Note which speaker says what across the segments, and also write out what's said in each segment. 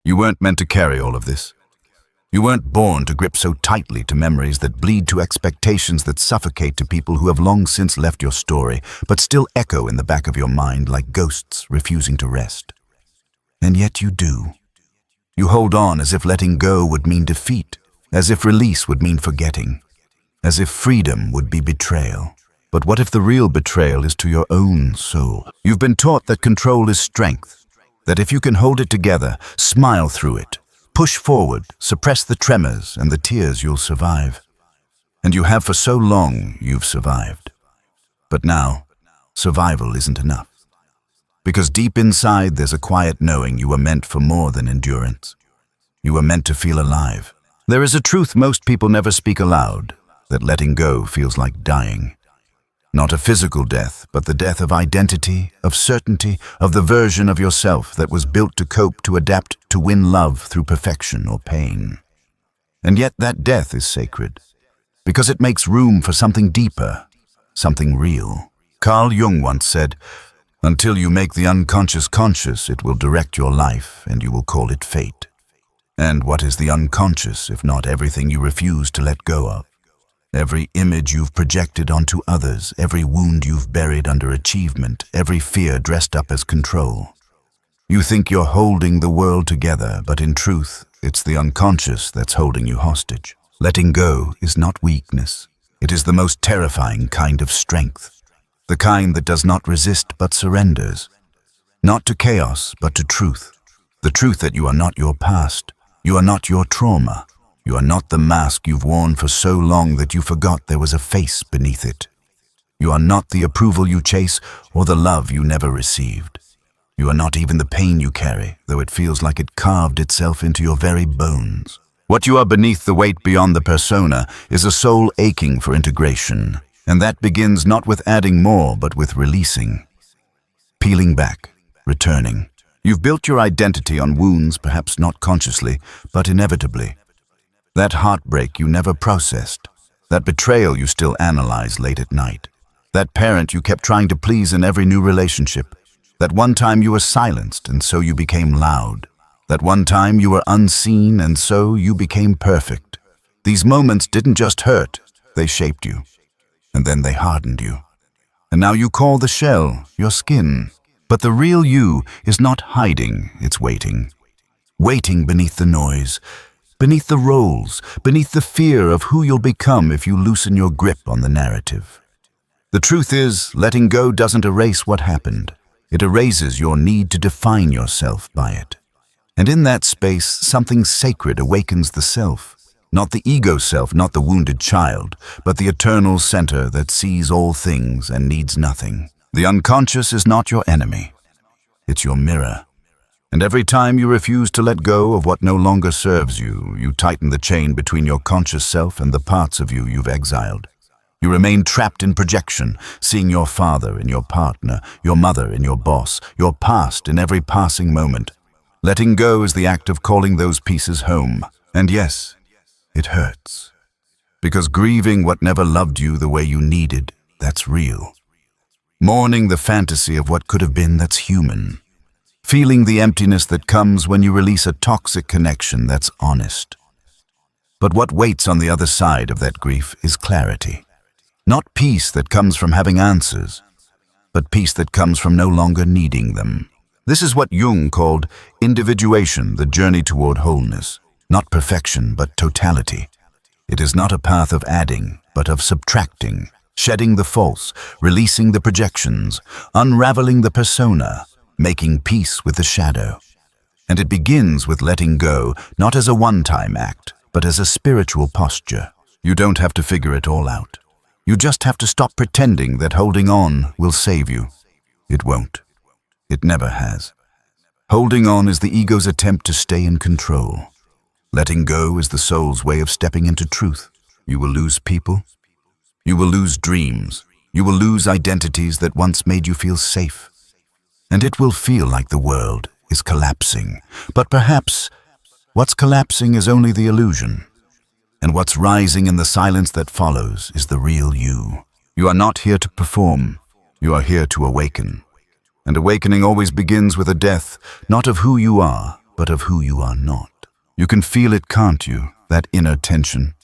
Speaker 1: You weren't meant to carry all of this. You weren't born to grip so tightly to memories that bleed to expectations that suffocate to people who have long since left your story, but still echo in the back of your mind like ghosts refusing to rest. And yet you do. You hold on as if letting go would mean defeat, as if release would mean forgetting, as if freedom would be betrayal. But what if the real betrayal is to your own soul? You've been taught that control is strength, that if you can hold it together, smile through it, push forward, suppress the tremors and the tears, you'll survive. And you have for so long, you've survived. But now, survival isn't enough. Because deep inside, there's a quiet knowing you were meant for more than endurance. You were meant to feel alive. There is a truth most people never speak aloud, that letting go feels like dying. Not a physical death, but the death of identity, of certainty, of the version of yourself that was built to cope, to adapt, to win love through perfection or pain. And yet that death is sacred, because it makes room for something deeper, something real. Carl Jung once said, "Until you make the unconscious conscious, it will direct your life, and you will call it fate." And what is the unconscious, if not everything you refuse to let go of? Every image you've projected onto others, every wound you've buried under achievement, every fear dressed up as control. You think you're holding the world together, but in truth, it's the unconscious that's holding you hostage. Letting go is not weakness. It is the most terrifying kind of strength. The kind that does not resist but surrenders. Not to chaos, but to truth. The truth that you are not your past. You are not your trauma. You are not the mask you've worn for so long that you forgot there was a face beneath it. You are not the approval you chase or the love you never received. You are not even the pain you carry, though it feels like it carved itself into your very bones. What you are beneath the weight beyond the persona is a soul aching for integration. And that begins not with adding more, but with releasing. Peeling back, returning. You've built your identity on wounds, perhaps not consciously, but inevitably. That heartbreak you never processed. That betrayal you still analyze late at night. That parent you kept trying to please in every new relationship. That one time you were silenced, and so you became loud. That one time you were unseen, and so you became perfect. These moments didn't just hurt, they shaped you. And then they hardened you. And now you call the shell your skin. But the real you is not hiding, it's waiting. Waiting beneath the noise, beneath the roles, beneath the fear of who you'll become if you loosen your grip on the narrative. The truth is, letting go doesn't erase what happened. It erases your need to define yourself by it. And in that space, something sacred awakens the self. Not the ego self, not the wounded child, but the eternal center that sees all things and needs nothing. The unconscious is not your enemy. It's your mirror. And every time you refuse to let go of what no longer serves you, you tighten the chain between your conscious self and the parts of you you've exiled. You remain trapped in projection, seeing your father in your partner, your mother in your boss, your past in every passing moment. Letting go is the act of calling those pieces home. And yes, it hurts. Because grieving what never loved you the way you needed, that's real. Mourning the fantasy of what could have been, that's human. Feeling the emptiness that comes when you release a toxic connection, that's honest. But what waits on the other side of that grief is clarity. Not peace that comes from having answers, but peace that comes from no longer needing them. This is what Jung called individuation, the journey toward wholeness. Not perfection, but totality. It is not a path of adding, but of subtracting, shedding the false, releasing the projections, unraveling the persona, making peace with the shadow. And it begins with letting go, not as a one-time act, but as a spiritual posture. You don't have to figure it all out. You just have to stop pretending that holding on will save you. It won't. It never has. Holding on is the ego's attempt to stay in control. Letting go is the soul's way of stepping into truth. You will lose people. You will lose dreams. You will lose identities that once made you feel safe. And it will feel like the world is collapsing. But perhaps what's collapsing is only the illusion. And what's rising in the silence that follows is the real you. You are not here to perform. You are here to awaken. And awakening always begins with a death, not of who you are, but of who you are not. You can feel it, can't you? That inner tension.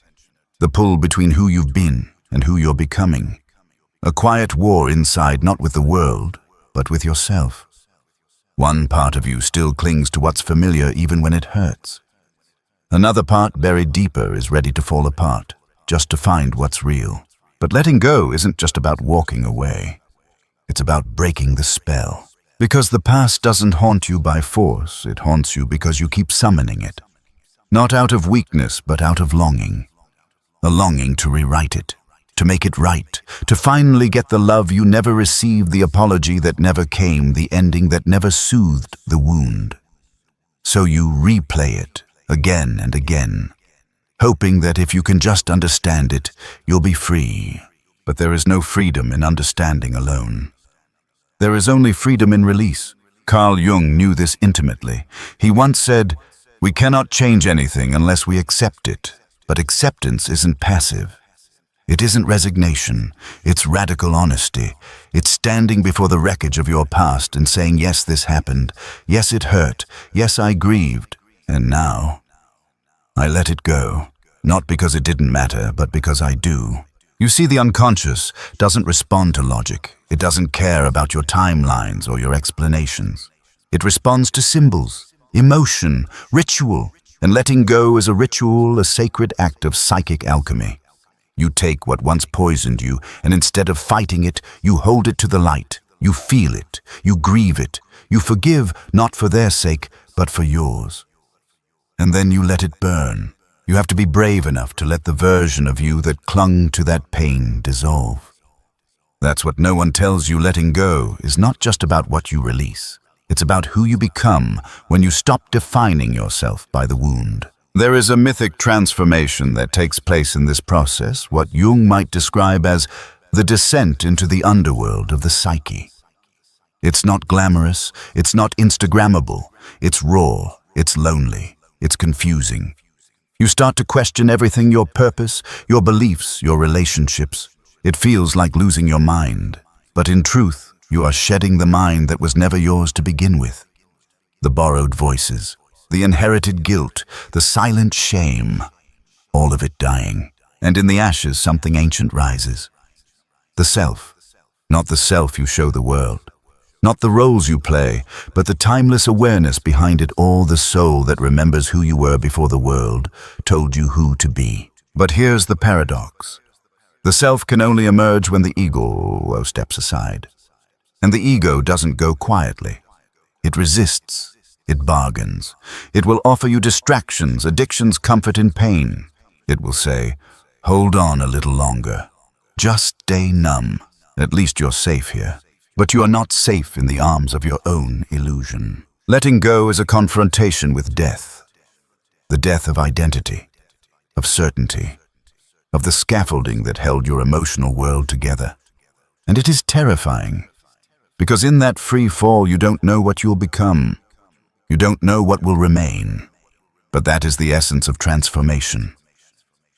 Speaker 1: The pull between who you've been and who you're becoming. A quiet war inside, not with the world, but with yourself. One part of you still clings to what's familiar even when it hurts. Another part, buried deeper, is ready to fall apart, just to find what's real. But letting go isn't just about walking away. It's about breaking the spell. Because the past doesn't haunt you by force, it haunts you because you keep summoning it. Not out of weakness, but out of longing. A longing to rewrite it, to make it right, to finally get the love you never received, the apology that never came, the ending that never soothed the wound. So you replay it again and again, hoping that if you can just understand it, you'll be free. But there is no freedom in understanding alone. There is only freedom in release. Carl Jung knew this intimately. He once said, "We cannot change anything unless we accept it, but acceptance isn't passive. It isn't resignation, it's radical honesty. It's standing before the wreckage of your past and saying, yes, this happened. Yes, it hurt. Yes, I grieved. And now, I let it go. Not because it didn't matter, but because I do." You see, the unconscious doesn't respond to logic. It doesn't care about your timelines or your explanations. It responds to symbols, emotion, ritual. And letting go is a ritual, a sacred act of psychic alchemy. You take what once poisoned you, and instead of fighting it, you hold it to the light. You feel it. You grieve it. You forgive, not for their sake, but for yours. And then you let it burn. You have to be brave enough to let the version of you that clung to that pain dissolve. That's what no one tells you. Letting go is not just about what you release. It's about who you become when you stop defining yourself by the wound. There is a mythic transformation that takes place in this process, what Jung might describe as the descent into the underworld of the psyche. It's not glamorous, it's not Instagrammable, it's raw, it's lonely, it's confusing. You start to question everything, your purpose, your beliefs, your relationships. It feels like losing your mind, but in truth, you are shedding the mind that was never yours to begin with. The borrowed voices, the inherited guilt, the silent shame, all of it dying. And in the ashes, something ancient rises. The self, not the self you show the world. Not the roles you play, but the timeless awareness behind it all, the soul that remembers who you were before the world told you who to be. But here's the paradox. The self can only emerge when the ego steps aside. And the ego doesn't go quietly. It resists. It bargains. It will offer you distractions, addictions, comfort in pain. It will say, hold on a little longer. Just stay numb. At least you're safe here. But you are not safe in the arms of your own illusion. Letting go is a confrontation with death. The death of identity, of certainty, of the scaffolding that held your emotional world together. And it is terrifying, because in that free fall you don't know what you'll become. You don't know what will remain. But that is the essence of transformation.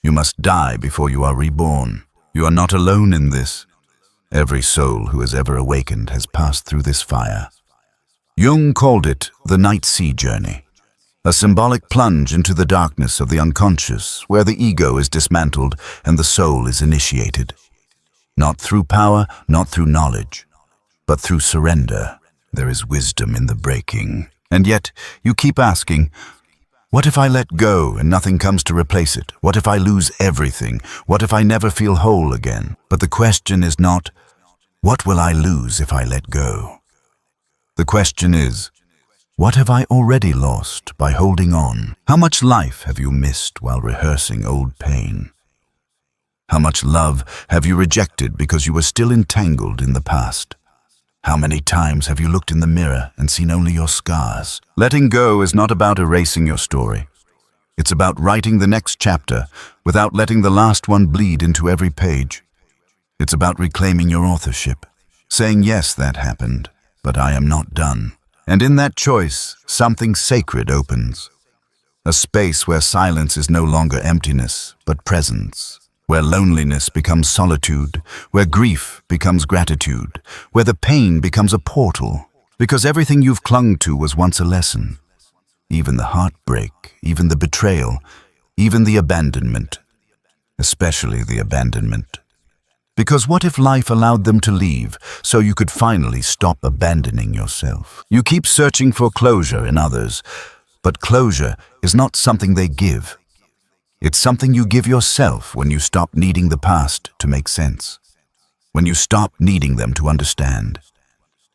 Speaker 1: You must die before you are reborn. You are not alone in this. Every soul who has ever awakened has passed through this fire. Jung called it the night sea journey, a symbolic plunge into the darkness of the unconscious, where the ego is dismantled and the soul is initiated. Not through power, not through knowledge, but through surrender. There is wisdom in the breaking. And yet, you keep asking, what if I let go and nothing comes to replace it? What if I lose everything? What if I never feel whole again? But the question is not, what will I lose if I let go? The question is, what have I already lost by holding on? How much life have you missed while rehearsing old pain? How much love have you rejected because you were still entangled in the past? How many times have you looked in the mirror and seen only your scars? Letting go is not about erasing your story. It's about writing the next chapter without letting the last one bleed into every page. It's about reclaiming your authorship, saying, yes, that happened, but I am not done. And in that choice, something sacred opens. A space where silence is no longer emptiness, but presence. Where loneliness becomes solitude, where grief becomes gratitude, where the pain becomes a portal, because everything you've clung to was once a lesson. even the heartbreak, even the betrayal, even the abandonment, especially the abandonment. Because what if life allowed them to leave so you could finally stop abandoning yourself? You keep searching for closure in others, but closure is not something they give. It's something you give yourself when you stop needing the past to make sense, when you stop needing them to understand,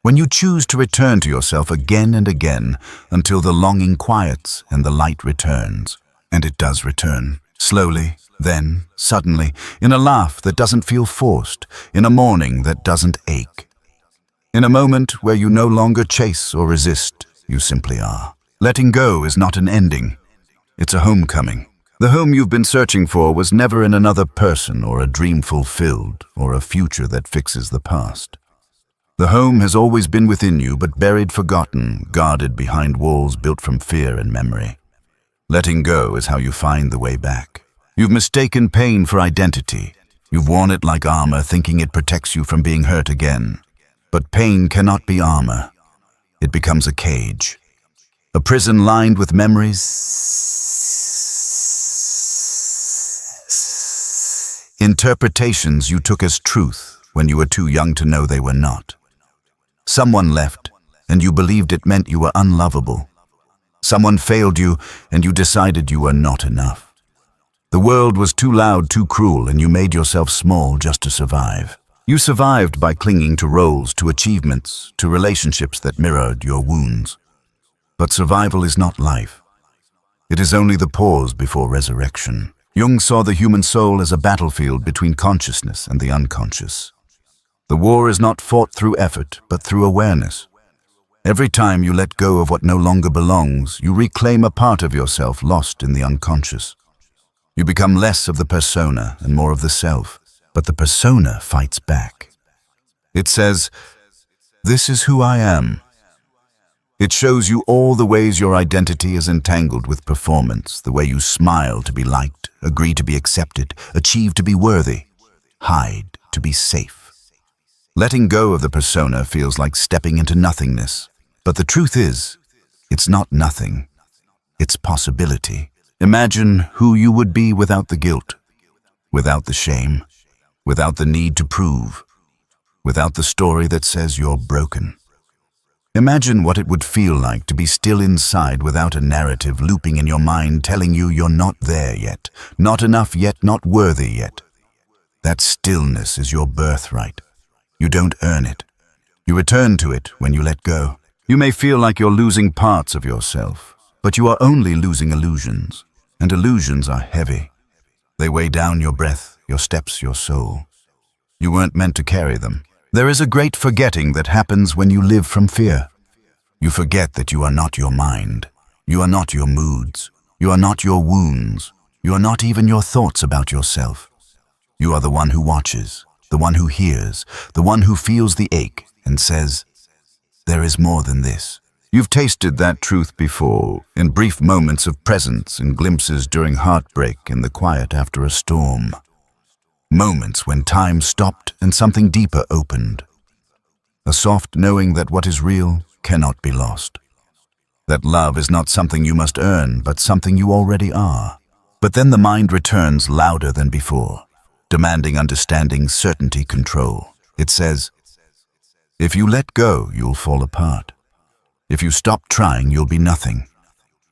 Speaker 1: when you choose to return to yourself again and again until the longing quiets and the light returns. And it does return, slowly, then, suddenly, in a laugh that doesn't feel forced, in a morning that doesn't ache. In a moment where you no longer chase or resist, you simply are. Letting go is not an ending. It's a homecoming. The home you've been searching for was never in another person or a dream fulfilled or a future that fixes the past. The home has always been within you, but buried, forgotten, guarded behind walls built from fear and memory. Letting go is how you find the way back. You've mistaken pain for identity. You've worn it like armor, thinking it protects you from being hurt again. But pain cannot be armor. It becomes a cage. A prison lined with memories, interpretations you took as truth when you were too young to know they were not. Someone left, and you believed it meant you were unlovable. Someone failed you, and you decided you were not enough. The world was too loud, too cruel, and you made yourself small just to survive. You survived by clinging to roles, to achievements, to relationships that mirrored your wounds. But survival is not life. It is only the pause before resurrection. Jung saw the human soul as a battlefield between consciousness and the unconscious. The war is not fought through effort, but through awareness. Every time you let go of what no longer belongs, you reclaim a part of yourself lost in the unconscious. You become less of the persona and more of the self, but the persona fights back. It says, "This is who I am." It shows you all the ways your identity is entangled with performance, the way you smile to be liked, agree to be accepted, achieve to be worthy, hide to be safe. Letting go of the persona feels like stepping into nothingness, but the truth is, it's not nothing, it's possibility. Imagine who you would be without the guilt, without the shame, without the need to prove, without the story that says you're broken. Imagine what it would feel like to be still inside without a narrative looping in your mind telling you you're not there yet, not enough yet, not worthy yet. That stillness is your birthright. You don't earn it. You return to it when you let go. You may feel like you're losing parts of yourself, but you are only losing illusions. And illusions are heavy. They weigh down your breath, your steps, your soul. You weren't meant to carry them. There is a great forgetting that happens when you live from fear. You forget that you are not your mind. You are not your moods. You are not your wounds. You are not even your thoughts about yourself. You are the one who watches, the one who hears, the one who feels the ache and says, "There is more than this." You've tasted that truth before, in brief moments of presence, in glimpses during heartbreak, in the quiet after a storm. Moments when time stopped and something deeper opened. A soft knowing that what is real cannot be lost. That love is not something you must earn, but something you already are. But then the mind returns louder than before, demanding understanding, certainty, control. It says, "If you let go, you'll fall apart. If you stop trying, you'll be nothing."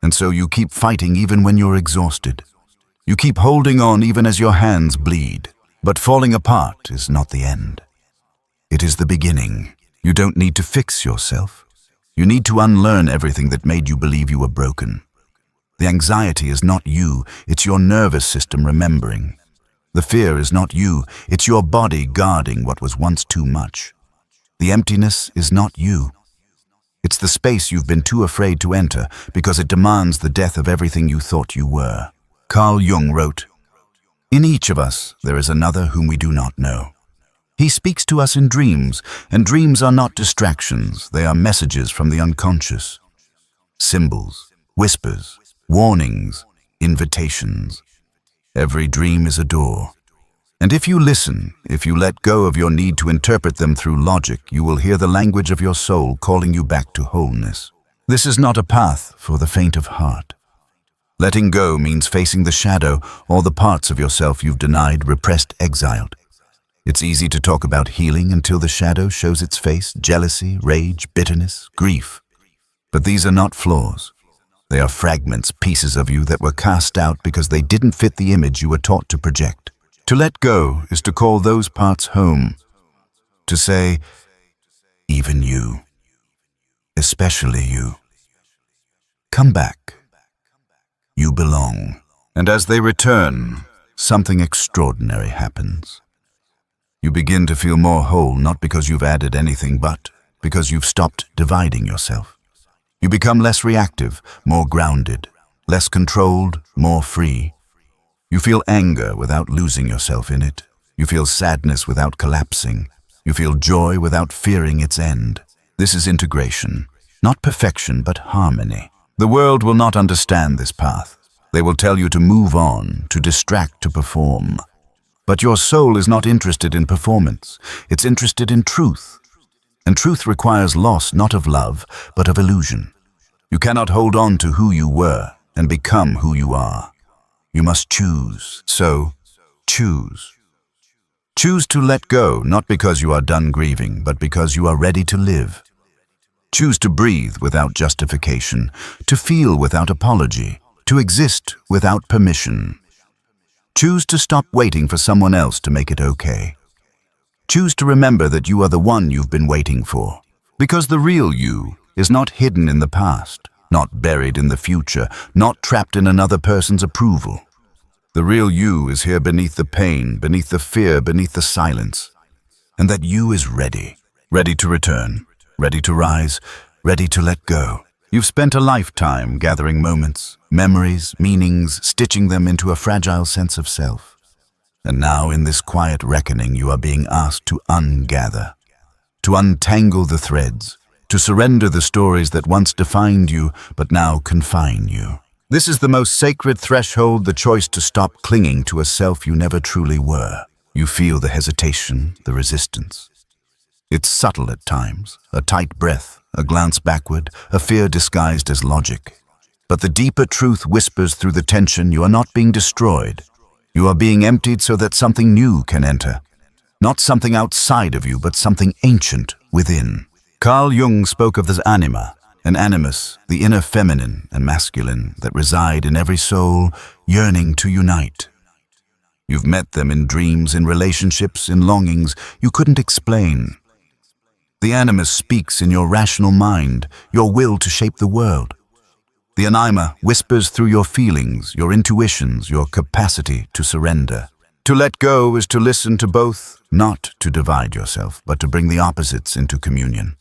Speaker 1: And so you keep fighting even when you're exhausted. You keep holding on even as your hands bleed. But falling apart is not the end. It is the beginning. You don't need to fix yourself. You need to unlearn everything that made you believe you were broken. The anxiety is not you, it's your nervous system remembering. The fear is not you, it's your body guarding what was once too much. The emptiness is not you. It's the space you've been too afraid to enter because it demands the death of everything you thought you were. Carl Jung wrote, "In each of us there is another whom we do not know. He speaks to us in dreams, and dreams are not distractions, they are messages from the unconscious. Symbols, whispers, warnings, invitations. Every dream is a door. And if you listen, if you let go of your need to interpret them through logic, you will hear the language of your soul calling you back to wholeness. This is not a path for the faint of heart. Letting go means facing the shadow or the parts of yourself you've denied, repressed, exiled. It's easy to talk about healing until the shadow shows its face, jealousy, rage, bitterness, grief. But these are not flaws. They are fragments, pieces of you that were cast out because they didn't fit the image you were taught to project. To let go is to call those parts home. To say, even you, especially you, come back. You belong. And as they return, something extraordinary happens. You begin to feel more whole, not because you've added anything, but because you've stopped dividing yourself. You become less reactive, more grounded, less controlled, more free. You feel anger without losing yourself in it. You feel sadness without collapsing. You feel joy without fearing its end. This is integration, not perfection, but harmony. The world will not understand this path. They will tell you to move on, to distract, to perform. But your soul is not interested in performance. It's interested in truth. And truth requires loss not of love, but of illusion. You cannot hold on to who you were and become who you are. You must choose. So, choose. Choose to let go, not because you are done grieving, but because you are ready to live. Choose to breathe without justification, to feel without apology, to exist without permission. Choose to stop waiting for someone else to make it okay. Choose to remember that you are the one you've been waiting for. Because the real you is not hidden in the past, not buried in the future, not trapped in another person's approval. The real you is here beneath the pain, beneath the fear, beneath the silence. And that you is ready. Ready to return, ready to rise, ready to let go. You've spent a lifetime gathering moments, memories, meanings, stitching them into a fragile sense of self. And now in this quiet reckoning you are being asked to ungather, to untangle the threads, to surrender the stories that once defined you but now confine you. This is the most sacred threshold, the choice to stop clinging to a self you never truly were. You feel the hesitation, the resistance. It's subtle at times, a tight breath, a glance backward, a fear disguised as logic. But the deeper truth whispers through the tension: you are not being destroyed. You are being emptied so that something new can enter. Not something outside of you, but something ancient within. Carl Jung spoke of the anima, an animus, the inner feminine and masculine that reside in every soul, yearning to unite. You've met them in dreams, in relationships, in longings you couldn't explain. The animus speaks in your rational mind, your will to shape the world. The anima whispers through your feelings, your intuitions, your capacity to surrender. To let go is to listen to both, not to divide yourself, but to bring the opposites into communion.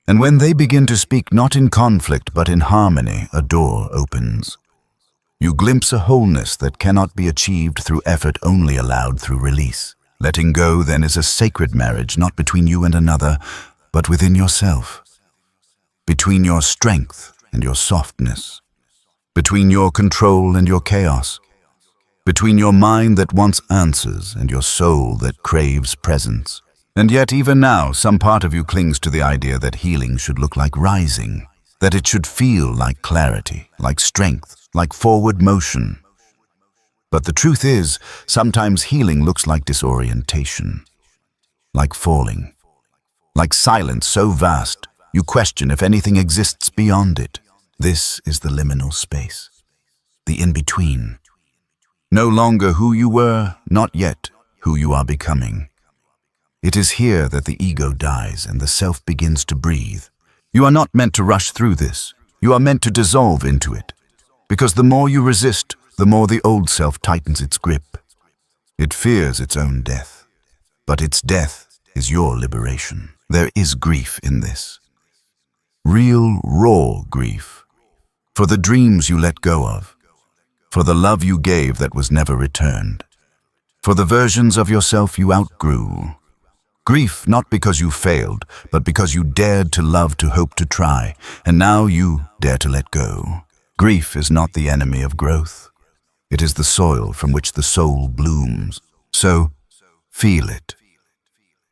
Speaker 1: And when they begin to speak not in conflict but in harmony, a door opens. You glimpse a wholeness that cannot be achieved through effort, only allowed through release. Letting go then is a sacred marriage, not between you and another, but within yourself. Between your strength and your softness. Between your control and your chaos. Between your mind that wants answers and your soul that craves presence. And yet even now, some part of you clings to the idea that healing should look like rising, that it should feel like clarity, like strength, like forward motion. But the truth is, sometimes healing looks like disorientation, like falling, like silence so vast, you question if anything exists beyond it. This is the liminal space, the in-between. No longer who you were, not yet who you are becoming. It is here that the ego dies and the self begins to breathe. You are not meant to rush through this. You are meant to dissolve into it. Because the more you resist, the more the old self tightens its grip. It fears its own death. But its death is your liberation. There is grief in this. Real, raw grief. For the dreams you let go of. For the love you gave that was never returned. For the versions of yourself you outgrew. Grief not because you failed, but because you dared to love, to hope, to try, and now you dare to let go. Grief is not the enemy of growth. It is the soil from which the soul blooms. So, feel it.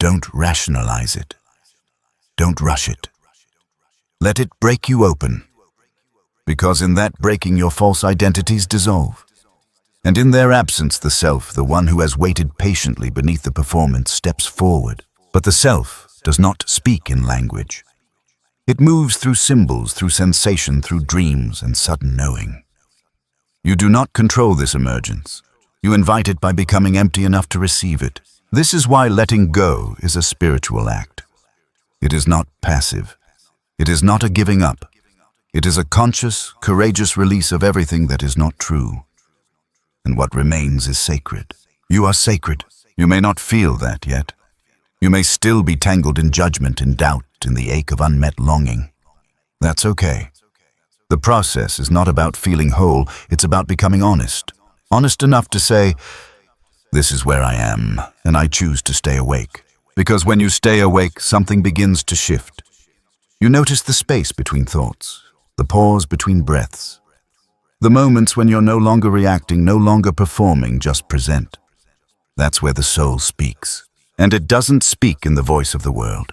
Speaker 1: Don't rationalize it. Don't rush it. Let it break you open. Because in that breaking your false identities dissolve. And in their absence the self, the one who has waited patiently beneath the performance, steps forward. But the self does not speak in language. It moves through symbols, through sensation, through dreams and sudden knowing. You do not control this emergence. You invite it by becoming empty enough to receive it. This is why letting go is a spiritual act. It is not passive. It is not a giving up. It is a conscious, courageous release of everything that is not true. And what remains is sacred. You are sacred. You may not feel that yet. You may still be tangled in judgment, in doubt, in the ache of unmet longing. That's okay. The process is not about feeling whole, it's about becoming honest. Honest enough to say, this is where I am, and I choose to stay awake. Because when you stay awake, something begins to shift. You notice the space between thoughts, the pause between breaths, the moments when you're no longer reacting, no longer performing, just present. That's where the soul speaks. And it doesn't speak in the voice of the world.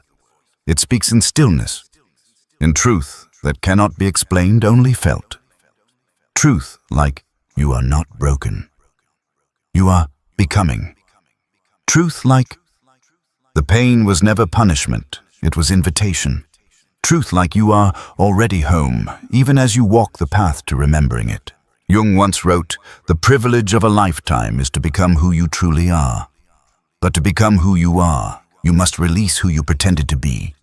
Speaker 1: It speaks in stillness, in truth that cannot be explained, only felt. Truth like you are not broken. You are becoming. Truth like the pain was never punishment, it was invitation. Truth like you are already home, even as you walk the path to remembering it. Jung once wrote, "The privilege of a lifetime is to become who you truly are. But to become who you are, you must release who you pretended to be.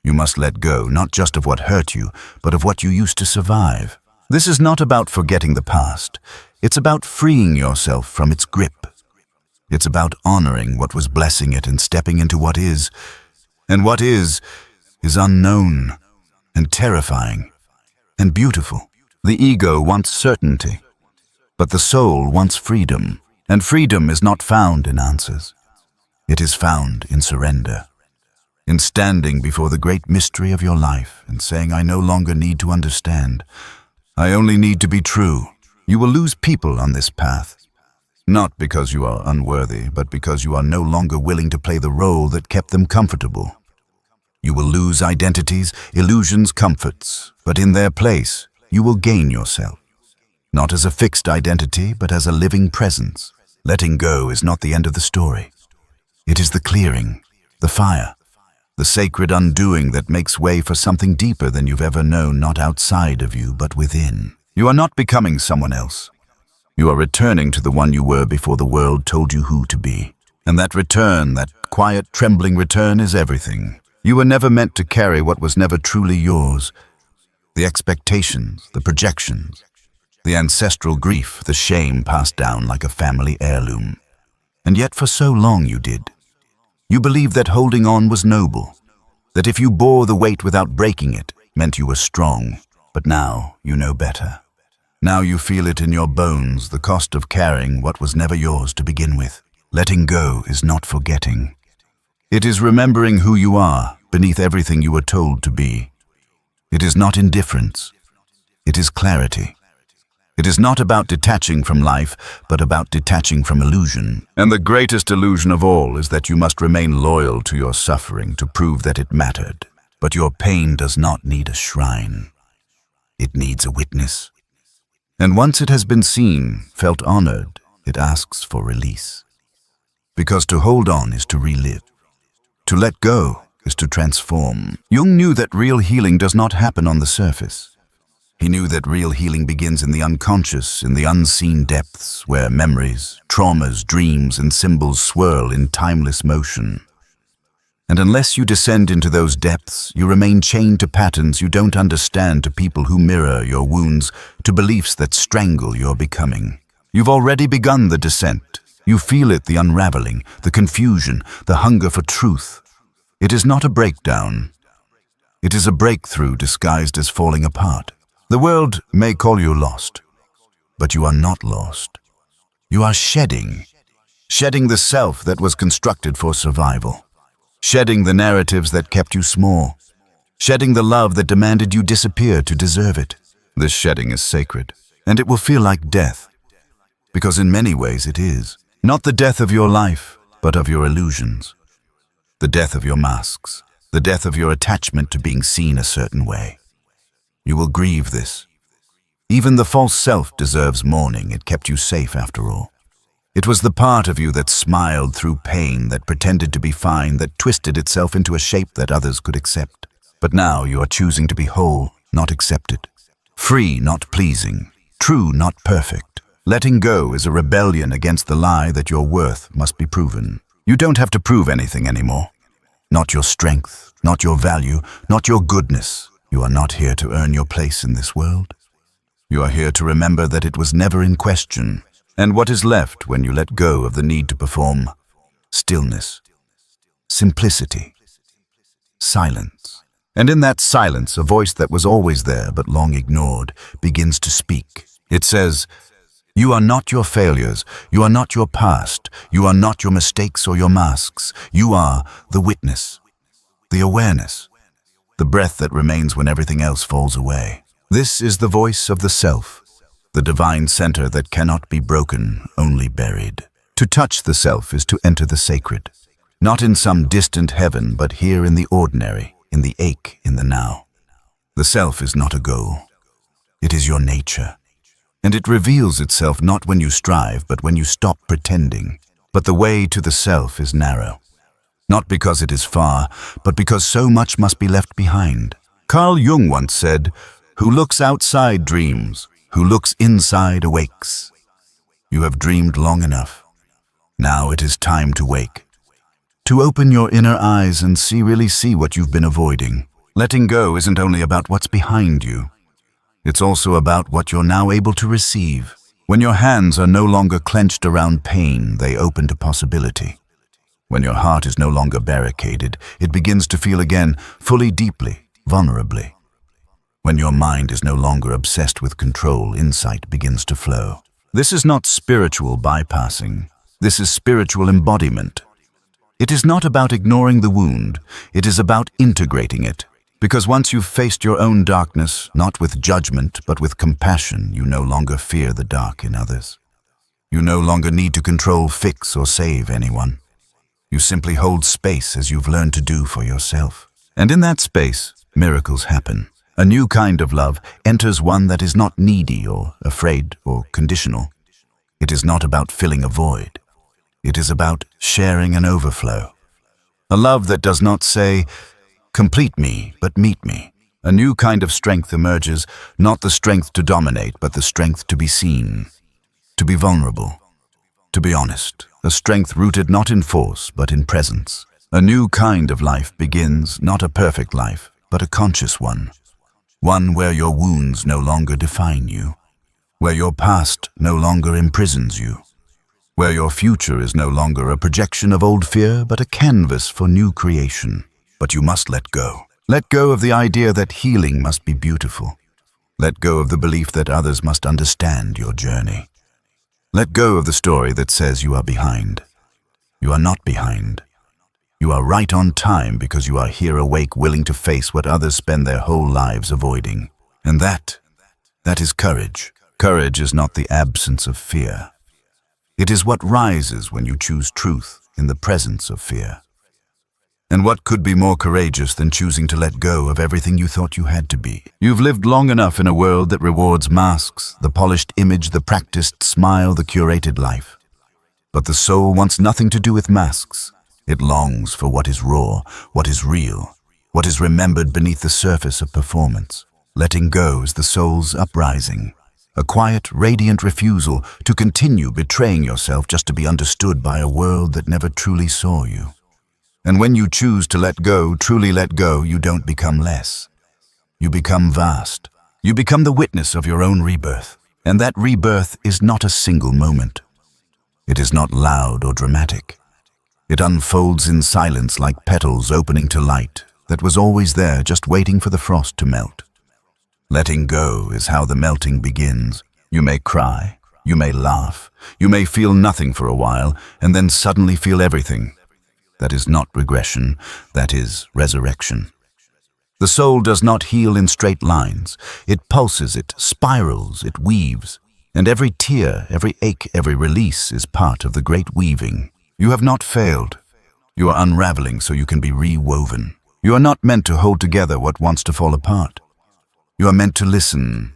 Speaker 1: You must let go, not just of what hurt you, but of what you used to survive." This is not about forgetting the past. It's about freeing yourself from its grip. It's about honoring what was blessing it and stepping into what is. And what is unknown and terrifying and beautiful. The ego wants certainty, but the soul wants freedom. And freedom is not found in answers. It is found in surrender. In standing before the great mystery of your life and saying, I no longer need to understand. I only need to be true. You will lose people on this path. Not because you are unworthy, but because you are no longer willing to play the role that kept them comfortable. You will lose identities, illusions, comforts, but in their place, you will gain yourself. Not as a fixed identity, but as a living presence. Letting go is not the end of the story. It is the clearing, the fire, the sacred undoing that makes way for something deeper than you've ever known, not outside of you, but within. You are not becoming someone else. You are returning to the one you were before the world told you who to be. And that return, that quiet, trembling return, is everything. You were never meant to carry what was never truly yours. The expectations, the projections, the ancestral grief, the shame passed down like a family heirloom. And yet for so long you did. You believed that holding on was noble, that if you bore the weight without breaking it, meant you were strong. But now you know better. Now you feel it in your bones, the cost of carrying what was never yours to begin with. Letting go is not forgetting. It is remembering who you are beneath everything you were told to be. It is not indifference. It is clarity. It is not about detaching from life, but about detaching from illusion. And the greatest illusion of all is that you must remain loyal to your suffering to prove that it mattered. But your pain does not need a shrine. It needs a witness. And once it has been seen, felt honored, it asks for release. Because to hold on is to relive. To let go is to transform. Jung knew that real healing does not happen on the surface. He knew that real healing begins in the unconscious, in the unseen depths, where memories, traumas, dreams, and symbols swirl in timeless motion. And unless you descend into those depths, you remain chained to patterns you don't understand, to people who mirror your wounds, to beliefs that strangle your becoming. You've already begun the descent. You feel it, the unraveling, the confusion, the hunger for truth. It is not a breakdown. It is a breakthrough disguised as falling apart. The world may call you lost, but you are not lost. You are shedding the self that was constructed for survival, shedding the narratives that kept you small, shedding the love that demanded you disappear to deserve it. This shedding is sacred, and it will feel like death, because in many ways it is. Not the death of your life, but of your illusions, the death of your masks, the death of your attachment to being seen a certain way. You will grieve this. Even the false self deserves mourning. It kept you safe after all. It was the part of you that smiled through pain, that pretended to be fine, that twisted itself into a shape that others could accept. But now you are choosing to be whole, not accepted. Free, not pleasing. True, not perfect. Letting go is a rebellion against the lie that your worth must be proven. You don't have to prove anything anymore. Not your strength, not your value, not your goodness. You are not here to earn your place in this world. You are here to remember that it was never in question. And what is left when you let go of the need to perform? Stillness, simplicity, silence. And in that silence, a voice that was always there but long ignored begins to speak. It says, "You are not your failures. You are not your past. You are not your mistakes or your masks. You are the witness, the awareness, the breath that remains when everything else falls away." This is the voice of the self, the divine center that cannot be broken, only buried. To touch the self is to enter the sacred, not in some distant heaven, but here in the ordinary, in the ache, in the now. The self is not a goal. It is your nature. And it reveals itself not when you strive, but when you stop pretending. But the way to the self is narrow. Not because it is far, but because so much must be left behind. Carl Jung once said, "Who looks outside dreams, who looks inside awakes." You have dreamed long enough. Now it is time to wake. To open your inner eyes and really see what you've been avoiding. Letting go isn't only about what's behind you. It's also about what you're now able to receive. When your hands are no longer clenched around pain, they open to possibility. When your heart is no longer barricaded, it begins to feel again, fully, deeply, vulnerably. When your mind is no longer obsessed with control, insight begins to flow. This is not spiritual bypassing. This is spiritual embodiment. It is not about ignoring the wound. It is about integrating it. Because once you've faced your own darkness, not with judgment, but with compassion, you no longer fear the dark in others. You no longer need to control, fix, or save anyone. You simply hold space as you've learned to do for yourself. And in that space, miracles happen. A new kind of love enters, one that is not needy or afraid or conditional. It is not about filling a void. It is about sharing an overflow. A love that does not say, "Complete me, but meet me." A new kind of strength emerges, not the strength to dominate, but the strength to be seen, to be vulnerable, to be honest. A strength rooted not in force, but in presence. A new kind of life begins, not a perfect life, but a conscious one. One where your wounds no longer define you, where your past no longer imprisons you, where your future is no longer a projection of old fear, but a canvas for new creation. But you must let go. Let go of the idea that healing must be beautiful. Let go of the belief that others must understand your journey. Let go of the story that says you are behind. You are not behind. You are right on time because you are here awake, willing to face what others spend their whole lives avoiding. And that is courage. Courage is not the absence of fear. It is what rises when you choose truth in the presence of fear. And what could be more courageous than choosing to let go of everything you thought you had to be? You've lived long enough in a world that rewards masks, the polished image, the practiced smile, the curated life. But the soul wants nothing to do with masks. It longs for what is raw, what is real, what is remembered beneath the surface of performance. Letting go is the soul's uprising, a quiet, radiant refusal to continue betraying yourself just to be understood by a world that never truly saw you. And when you choose to let go, truly let go, you don't become less. You become vast. You become the witness of your own rebirth. And that rebirth is not a single moment. It is not loud or dramatic. It unfolds in silence like petals opening to light that was always there, just waiting for the frost to melt. Letting go is how the melting begins. You may cry, you may laugh, you may feel nothing for a while, and then suddenly feel everything. That is not regression, that is resurrection. The soul does not heal in straight lines. It pulses, it spirals, it weaves. And every tear, every ache, every release is part of the great weaving. You have not failed. You are unraveling so you can be rewoven. You are not meant to hold together what wants to fall apart. You are meant to listen,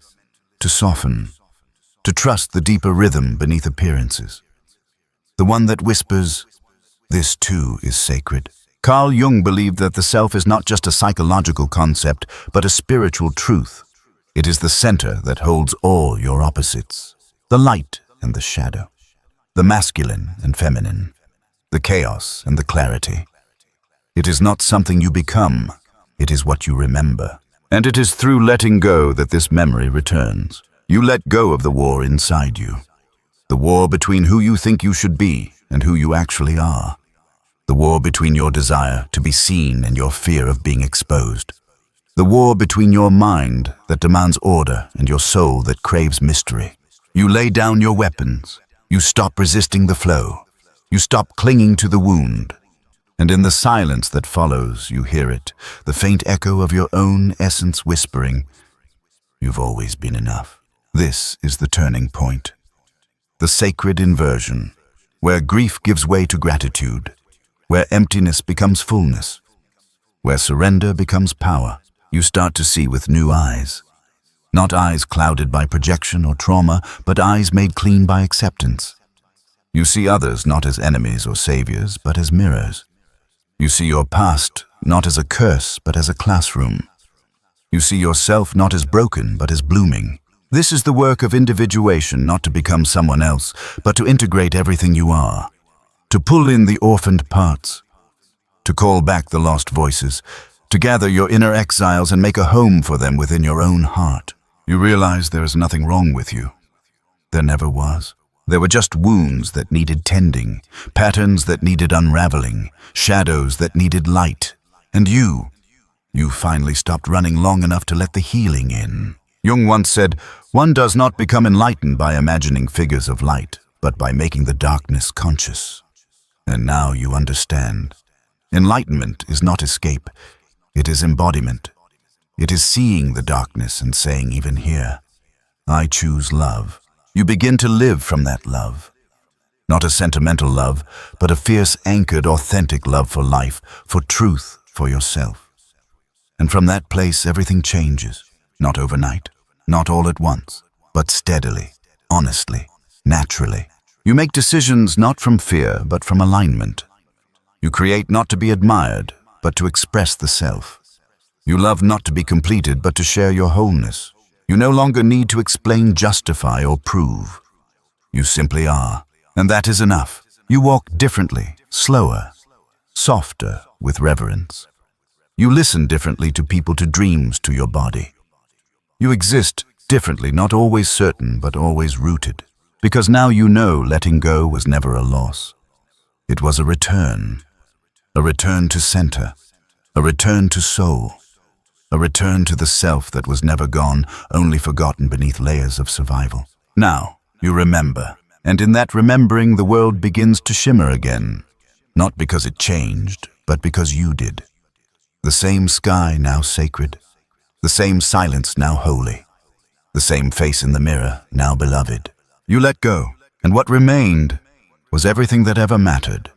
Speaker 1: to soften, to trust the deeper rhythm beneath appearances. The one that whispers, "This too is sacred." Carl Jung believed that the self is not just a psychological concept, but a spiritual truth. It is the center that holds all your opposites, the light and the shadow, the masculine and feminine, the chaos and the clarity. It is not something you become, it is what you remember. And it is through letting go that this memory returns. You let go of the war inside you. The war between who you think you should be and who you actually are. The war between your desire to be seen and your fear of being exposed. The war between your mind that demands order and your soul that craves mystery. You lay down your weapons. You stop resisting the flow. You stop clinging to the wound. And in the silence that follows, you hear it, the faint echo of your own essence whispering, "You've always been enough." This is the turning point. The sacred inversion, where grief gives way to gratitude, where emptiness becomes fullness, where surrender becomes power. You start to see with new eyes. Not eyes clouded by projection or trauma, but eyes made clean by acceptance. You see others not as enemies or saviors, but as mirrors. You see your past not as a curse, but as a classroom. You see yourself not as broken, but as blooming. This is the work of individuation, not to become someone else, but to integrate everything you are. To pull in the orphaned parts. To call back the lost voices. To gather your inner exiles and make a home for them within your own heart. You realize there is nothing wrong with you. There never was. There were just wounds that needed tending, patterns that needed unraveling, shadows that needed light. And you finally stopped running long enough to let the healing in. Jung once said, "One does not become enlightened by imagining figures of light, but by making the darkness conscious." And now you understand. Enlightenment is not escape, it is embodiment. It is seeing the darkness and saying, even here, "I choose love." You begin to live from that love. Not a sentimental love, but a fierce, anchored, authentic love for life, for truth, for yourself. And from that place, everything changes. Not overnight, not all at once, but steadily, honestly, naturally. You make decisions not from fear, but from alignment. You create not to be admired, but to express the self. You love not to be completed, but to share your wholeness. You no longer need to explain, justify, or prove. You simply are, and that is enough. You walk differently, slower, softer, with reverence. You listen differently to people, to dreams, to your body. You exist differently, not always certain, but always rooted. Because now you know letting go was never a loss. It was a return to center, a return to soul. A return to the self that was never gone, only forgotten beneath layers of survival. Now, you remember, and in that remembering the world begins to shimmer again. Not because it changed, but because you did. The same sky now sacred, the same silence now holy, the same face in the mirror now beloved. You let go, and what remained was everything that ever mattered.